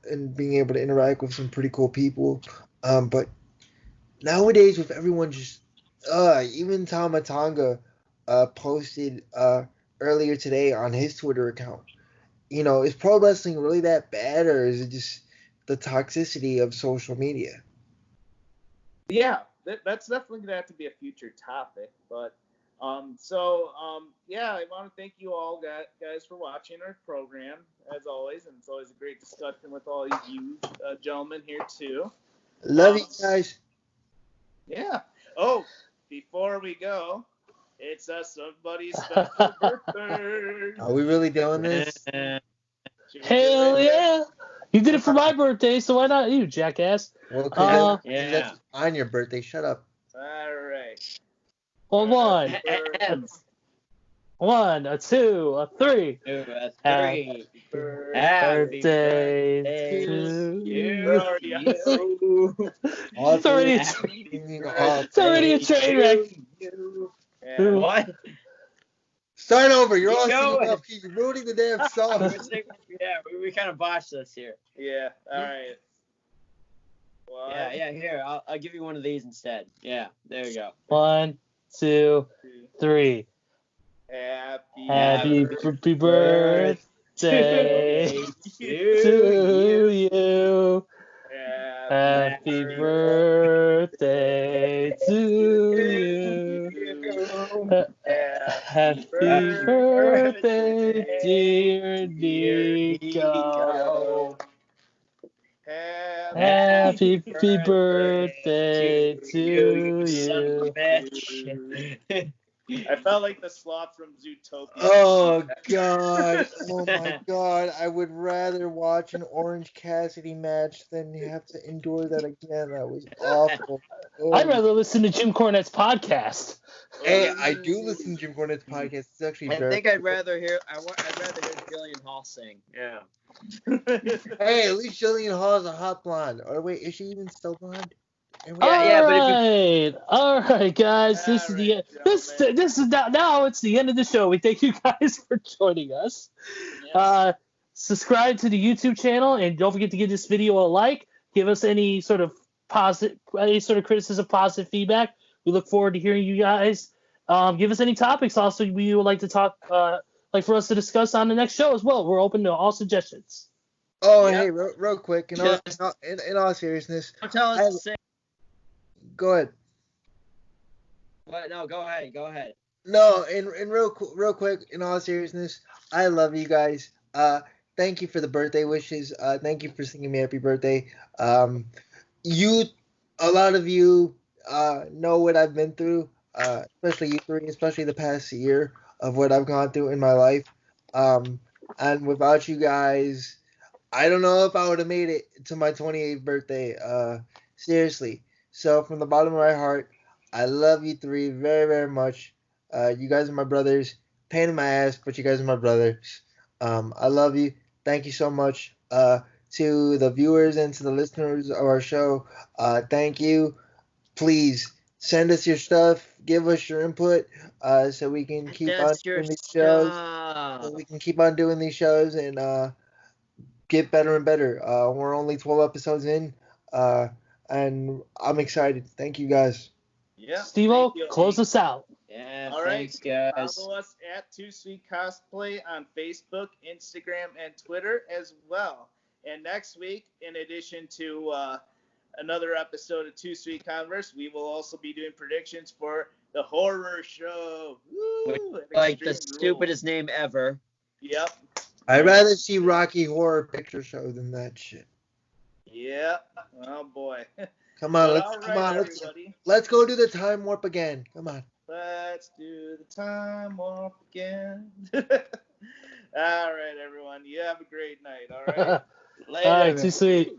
in being able to interact with some pretty cool people. But nowadays, with everyone just, even Tama Tonga posted earlier today on his Twitter account. Is pro wrestling really that bad, or is it just the toxicity of social media? Yeah, that's definitely going to have to be a future topic. But yeah, I want to thank you all guys for watching our program, as always. And it's always a great discussion with all you gentlemen here, too. Love you guys. Yeah. Oh, before we go, it's somebody's special birthday. Are we really doing this? Hell yeah! You did it for my birthday, so why not you, jackass? Well, that's on your birthday. Shut up. All right. Well, one, a two, a three. Happy birthday to you. It's already a train wreck. What? Start over. You're all singing up. You're ruining the damn song. we kind of botched this here. Yeah. All right. Well, yeah. Here, I'll give you one of these instead. Yeah. There you go. 1, 2, 3. Happy birthday to you. Happy birthday to you. Happy birthday, dear Nico. Happy birthday to you. I felt like the sloth from Zootopia. Oh, God. Oh, my God. I would rather watch an Orange Cassidy match than have to endure that again. That was awful. Oh. I'd rather listen to Jim Cornette's podcast. Hey, I do listen to Jim Cornette's podcast. It's actually I'd rather hear Jillian Hall sing. Yeah. Hey, at least Jillian Hall is a hot blonde. Or wait, is she even still blonde? All right, guys. This is the now it's the end of the show. We thank you guys for joining us. Yes. Subscribe to the YouTube channel and don't forget to give this video a like. Give us any sort of criticism, positive feedback. We look forward to hearing you guys. Give us any topics also we would like to talk, like for us to discuss on the next show as well. We're open to all suggestions. Oh, hey, real quick, in all seriousness, don't tell us to say. Go ahead. What? No, go ahead. No, and real quick, in all seriousness, I love you guys. Thank you for the birthday wishes. Thank you for singing me happy birthday. A lot of you know what I've been through, especially you three, especially the past year of what I've gone through in my life. And without you guys, I don't know if I would have made it to my 28th birthday. Seriously. So from the bottom of my heart, I love you three very, very much. You guys are my brothers. Pain in my ass, but you guys are my brothers. I love you. Thank you so much. To the viewers and to the listeners of our show, thank you. Please send us your stuff. Give us your input so we can keep on doing these shows. So we can keep on doing these shows and get better and better. We're only 12 episodes in. And I'm excited. Thank you, guys. Yeah. Steve-O, close us out. Yeah, all thanks, right. guys. Follow us at 2 Sweet Cosplay on Facebook, Instagram, and Twitter as well. And next week, in addition to another episode of 2 Sweet Converse, we will also be doing predictions for the horror show. Woo! Like the stupidest name ever. Yep. I'd rather see Rocky Horror Picture Show than that shit. Yeah. Oh boy. Come on, let's go do the time warp again. Come on. Let's do the time warp again. All right, everyone. You have a great night. All right. Later. All right, too sweet.